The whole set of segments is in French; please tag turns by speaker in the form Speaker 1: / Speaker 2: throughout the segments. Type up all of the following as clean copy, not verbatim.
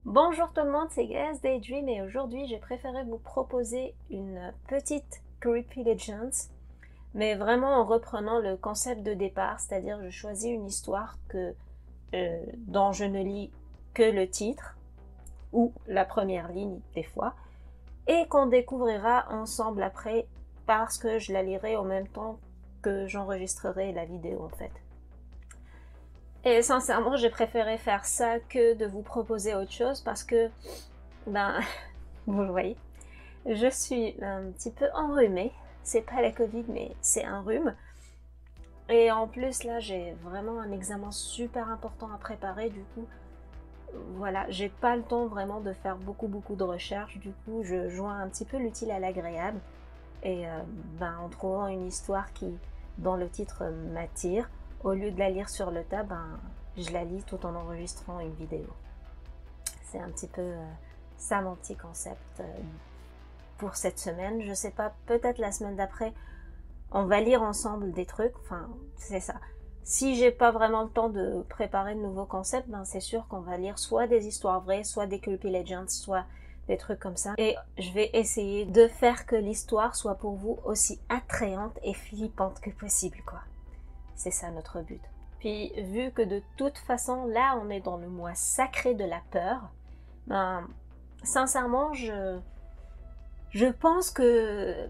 Speaker 1: Bonjour tout le monde, c'est Grace Daydream et aujourd'hui j'ai préféré vous proposer une petite Creepy Legends, mais vraiment en reprenant le concept de départ, c'est-à-dire je choisis une histoire dont je ne lis que le titre ou la première ligne des fois et qu'on découvrira ensemble après parce que je la lirai en même temps que j'enregistrerai la vidéo en fait. Et sincèrement, j'ai préféré faire ça que de vous proposer autre chose parce que, ben, vous le voyez, je suis un petit peu enrhumée. C'est pas la Covid, mais c'est un rhume. Et en plus, là, j'ai vraiment un examen super important à préparer. Du coup, voilà, j'ai pas le temps vraiment de faire beaucoup de recherches. Du coup, je joins un petit peu l'utile à l'agréable. Et ben, en trouvant une histoire qui, dans le titre, m'attire, au lieu de la lire sur le tas, ben, je la lis tout en enregistrant une vidéo. C'est un petit peu ça mon petit concept pour cette semaine. Je sais pas, peut-être la semaine d'après, on va lire ensemble des trucs. Enfin, c'est ça. Si j'ai pas vraiment le temps de préparer de nouveaux concepts, ben c'est sûr qu'on va lire soit des histoires vraies, soit des Creepy Legends, soit des trucs comme ça. Et je vais essayer de faire que l'histoire soit pour vous aussi attrayante et flippante que possible, quoi. C'est ça notre but. Puis vu que de toute façon, là, on est dans le mois sacré de la peur, ben, sincèrement, je pense que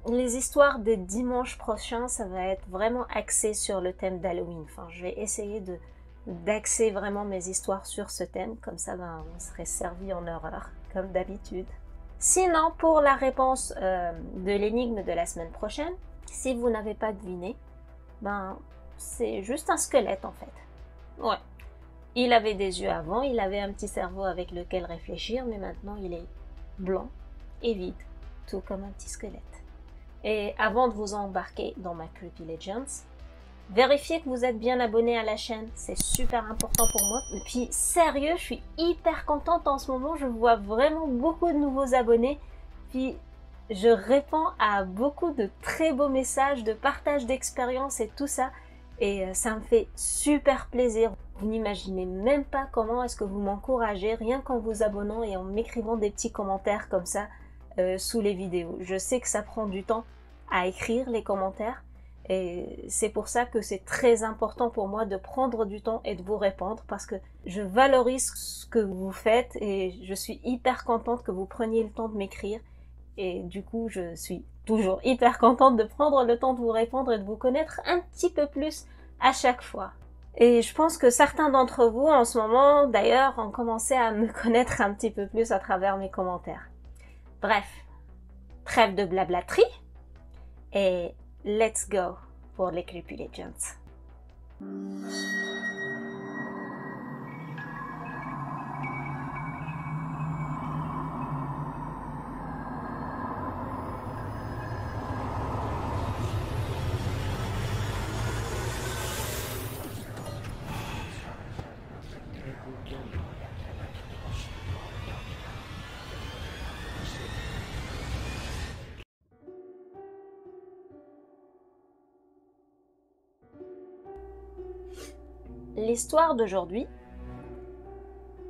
Speaker 1: les histoires des dimanches prochains, ça va être vraiment axé sur le thème d'Halloween. Enfin, je vais essayer d'axer vraiment mes histoires sur ce thème, comme ça, ben, on serait servi en horreur, comme d'habitude. Sinon, pour la réponse de l'énigme de la semaine prochaine, si vous n'avez pas deviné, ben, c'est juste un squelette en fait. Ouais. Il avait des yeux avant, il avait un petit cerveau avec lequel réfléchir, mais maintenant il est blanc et vide, tout comme un petit squelette. Et avant de vous embarquer dans ma Creepy Legends, vérifiez que vous êtes bien abonné à la chaîne, c'est super important pour moi. Et puis sérieux, je suis hyper contente en ce moment, je vois vraiment beaucoup de nouveaux abonnés. Puis je réponds à beaucoup de très beaux messages de partage d'expérience et tout ça. Et ça me fait super plaisir. Vous n'imaginez même pas comment est-ce que vous m'encouragez rien qu'en vous abonnant et en m'écrivant des petits commentaires comme ça sous les vidéos. Je sais que ça prend du temps à écrire les commentaires et c'est pour ça que c'est très important pour moi de prendre du temps et de vous répondre parce que je valorise ce que vous faites et je suis hyper contente que vous preniez le temps de m'écrire. Et du coup, je suis toujours hyper contente de prendre le temps de vous répondre et de vous connaître un petit peu plus à chaque fois. Et je pense que certains d'entre vous, en ce moment, d'ailleurs, ont commencé à me connaître un petit peu plus à travers mes commentaires. Bref, trêve de blablaterie et let's go pour les Creepy Legends. L'histoire d'aujourd'hui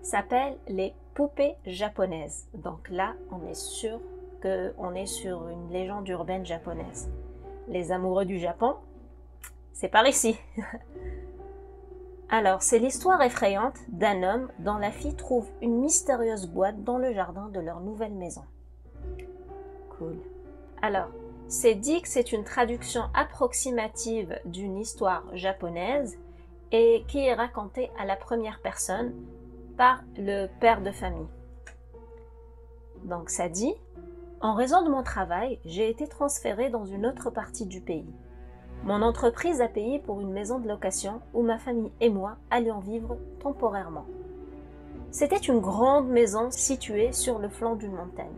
Speaker 1: s'appelle les poupées japonaises. Donc là, on est sûr qu'on est sur une légende urbaine japonaise. Les amoureux du Japon, c'est par ici. Alors, c'est l'histoire effrayante d'un homme dont la fille trouve une mystérieuse boîte dans le jardin de leur nouvelle maison. Cool. Alors, c'est dit que c'est une traduction approximative d'une histoire japonaise et qui est racontée à la première personne par le père de famille. Donc ça dit, en raison de mon travail, j'ai été transférée dans une autre partie du pays. Mon entreprise a payé pour une maison de location où ma famille et moi allions vivre temporairement. C'était une grande maison située sur le flanc d'une montagne.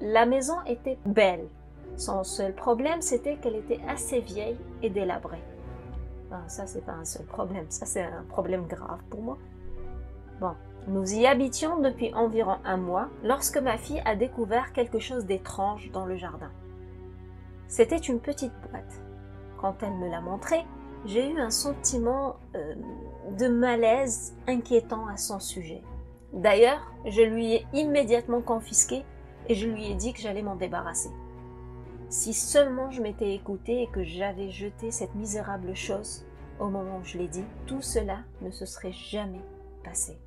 Speaker 1: La maison était belle. Son seul problème, c'était qu'elle était assez vieille et délabrée. Enfin, ça, c'est pas un seul problème, ça c'est un problème grave pour moi. Bon, nous y habitions depuis environ un mois lorsque ma fille a découvert quelque chose d'étrange dans le jardin. C'était une petite boîte. Quand elle me l'a montrée, j'ai eu un sentiment de malaise inquiétant à son sujet. D'ailleurs, je lui ai immédiatement confisqué et je lui ai dit que j'allais m'en débarrasser. Si seulement je m'étais écoutée et que j'avais jeté cette misérable chose au moment où je l'ai dit, tout cela ne se serait jamais passé.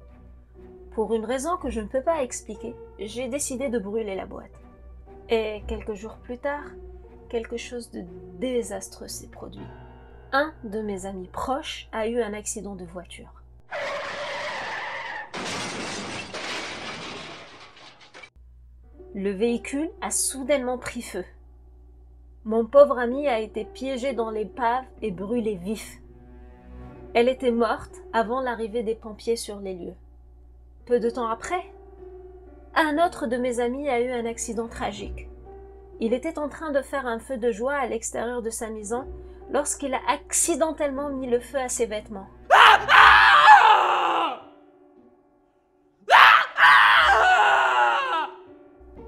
Speaker 1: Pour une raison que je ne peux pas expliquer, j'ai décidé de brûler la boîte. Et quelques jours plus tard, quelque chose de désastreux s'est produit. Un de mes amis proches a eu un accident de voiture. Le véhicule a soudainement pris feu. Mon pauvre ami a été piégé dans l'épave et brûlé vif. Elle était morte avant l'arrivée des pompiers sur les lieux. Peu de temps après, un autre de mes amis a eu un accident tragique. Il était en train de faire un feu de joie à l'extérieur de sa maison lorsqu'il a accidentellement mis le feu à ses vêtements.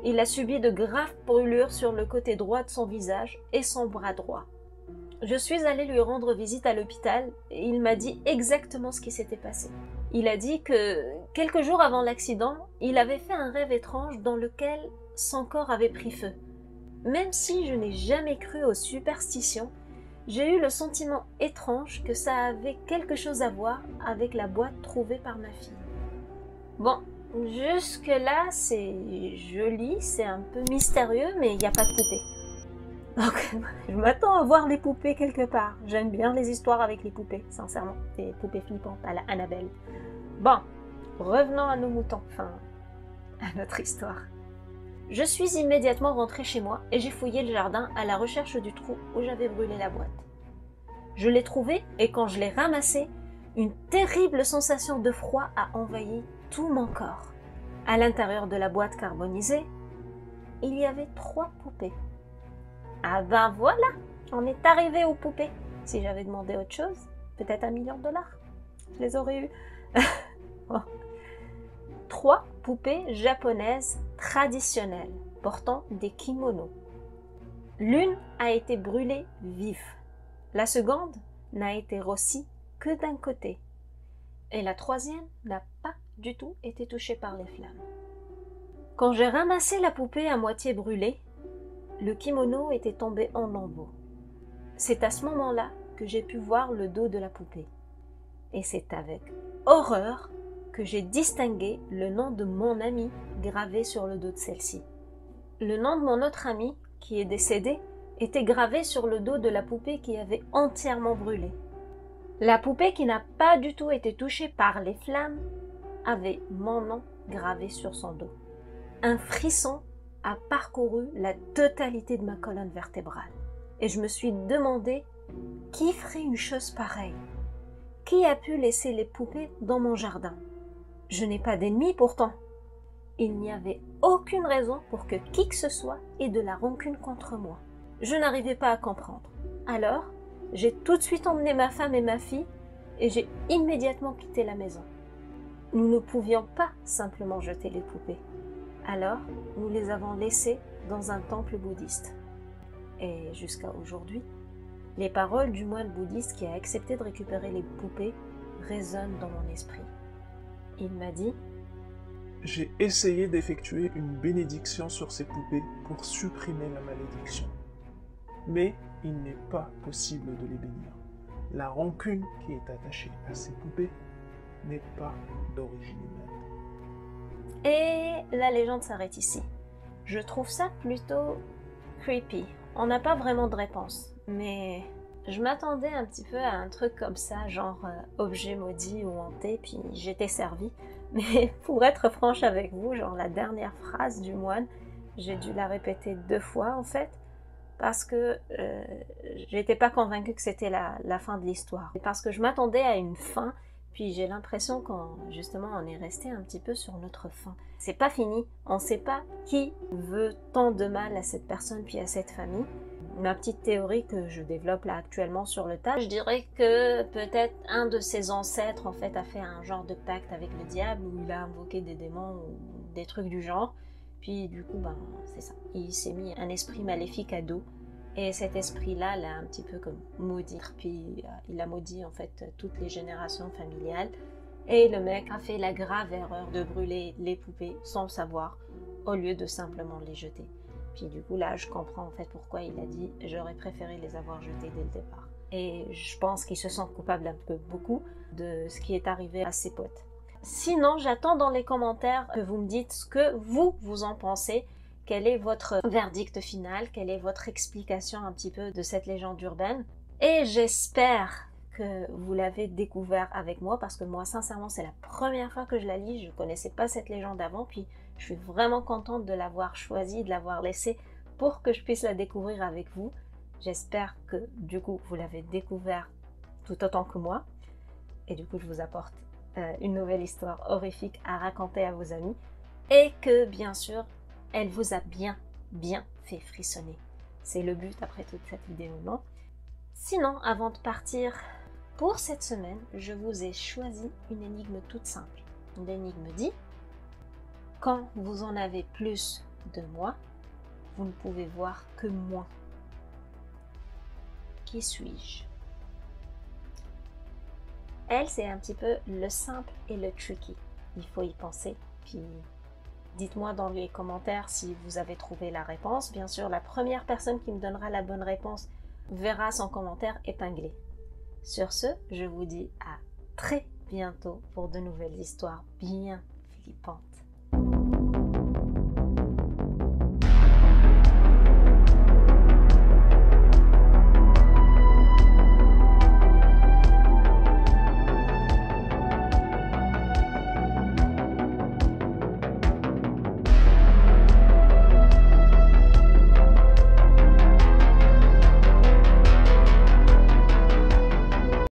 Speaker 1: Il a subi de graves brûlures sur le côté droit de son visage et son bras droit. Je suis allée lui rendre visite à l'hôpital et il m'a dit exactement ce qui s'était passé. Il a dit que, quelques jours avant l'accident, il avait fait un rêve étrange dans lequel son corps avait pris feu. Même si je n'ai jamais cru aux superstitions, j'ai eu le sentiment étrange que ça avait quelque chose à voir avec la boîte trouvée par ma fille. Bon, jusque-là, c'est joli, c'est un peu mystérieux, mais il n'y a pas de poupée. Donc, je m'attends à voir les poupées quelque part. J'aime bien les histoires avec les poupées, sincèrement. Des poupées flippantes à la Annabelle. Bon, revenons à nos moutons, enfin, à notre histoire. Je suis immédiatement rentrée chez moi et j'ai fouillé le jardin à la recherche du trou où j'avais brûlé la boîte. Je l'ai trouvé et quand je l'ai ramassé, une terrible sensation de froid a envahi tout mon corps. À l'intérieur de la boîte carbonisée, il y avait 3 poupées. Ah ben voilà, on est arrivé aux poupées. Si j'avais demandé autre chose, peut-être $1 million, je les aurais eues. Bon. 3 poupées japonaises traditionnelles portant des kimonos. L'une a été brûlée vive. La seconde n'a été rossie que d'un côté. Et la troisième n'a pas du tout été touchée par les flammes. Quand j'ai ramassé la poupée à moitié brûlée, le kimono était tombé en lambeaux. C'est à ce moment-là que j'ai pu voir le dos de la poupée. Et c'est avec horreur que j'ai distingué le nom de mon ami gravé sur le dos de celle-ci. Le nom de mon autre ami, qui est décédé, était gravé sur le dos de la poupée qui avait entièrement brûlé. La poupée qui n'a pas du tout été touchée par les flammes avait mon nom gravé sur son dos. Un frisson a parcouru la totalité de ma colonne vertébrale. Et je me suis demandé qui ferait une chose pareille. Qui a pu laisser les poupées dans mon jardin? Je n'ai pas d'ennemis pourtant. Il n'y avait aucune raison pour que qui que ce soit ait de la rancune contre moi. Je n'arrivais pas à comprendre. Alors, j'ai tout de suite emmené ma femme et ma fille et j'ai immédiatement quitté la maison. Nous ne pouvions pas simplement jeter les poupées. Alors, nous les avons laissées dans un temple bouddhiste. Et jusqu'à aujourd'hui, les paroles du moine bouddhiste qui a accepté de récupérer les poupées résonnent dans mon esprit. Il m'a dit «
Speaker 2: J'ai essayé d'effectuer une bénédiction sur ces poupées pour supprimer la malédiction. Mais il n'est pas possible de les bénir. La rancune qui est attachée à ces poupées n'est pas d'origine humaine. »
Speaker 1: Et la légende s'arrête ici. Je trouve ça plutôt creepy. On n'a pas vraiment de réponse, mais je m'attendais un petit peu à un truc comme ça, genre objet maudit ou hanté, puis j'étais servie. Mais pour être franche avec vous, genre la dernière phrase du moine, j'ai dû la répéter 2 fois en fait, parce que j'étais pas convaincue que c'était la fin de l'histoire. Parce que je m'attendais à une fin, puis j'ai l'impression justement on est resté un petit peu sur notre fin. C'est pas fini, on sait pas qui veut tant de mal à cette personne puis à cette famille. Ma petite théorie que je développe là actuellement sur le tas, je dirais que peut-être un de ses ancêtres en fait a fait un genre de pacte avec le diable où il a invoqué des démons ou des trucs du genre. Puis du coup, ben c'est ça, il s'est mis un esprit maléfique à dos. Et cet esprit-là l'a un petit peu comme maudit. Puis il a maudit en fait toutes les générations familiales. Et le mec a fait la grave erreur de brûler les poupées sans le savoir, au lieu de simplement les jeter. Puis du coup là, je comprends en fait pourquoi il a dit « j'aurais préféré les avoir jetées dès le départ ». Et je pense qu'il se sent coupable un peu beaucoup de ce qui est arrivé à ses potes. Sinon, j'attends dans les commentaires que vous me dites ce que vous en pensez. Quel est votre verdict final? Quelle est votre explication un petit peu de cette légende urbaine? Et j'espère que vous l'avez découvert avec moi, parce que moi, sincèrement, c'est la première fois que je la lis. Je ne connaissais pas cette légende avant, puis je suis vraiment contente de l'avoir choisie, de l'avoir laissée pour que je puisse la découvrir avec vous. J'espère que, du coup, vous l'avez découvert tout autant que moi. Et du coup, je vous apporte une nouvelle histoire horrifique à raconter à vos amis. Et que, bien sûr, elle vous a bien fait frissonner. C'est le but après toute cette vidéo, non? Sinon, avant de partir pour cette semaine, je vous ai choisi une énigme toute simple. L'énigme dit: quand vous en avez plus de moi, vous ne pouvez voir que moi. Qui suis-je? Elle, c'est un petit peu le simple et le tricky. Il faut y penser. Puis dites-moi dans les commentaires si vous avez trouvé la réponse. Bien sûr, la première personne qui me donnera la bonne réponse verra son commentaire épinglé. Sur ce, je vous dis à très bientôt pour de nouvelles histoires bien flippantes.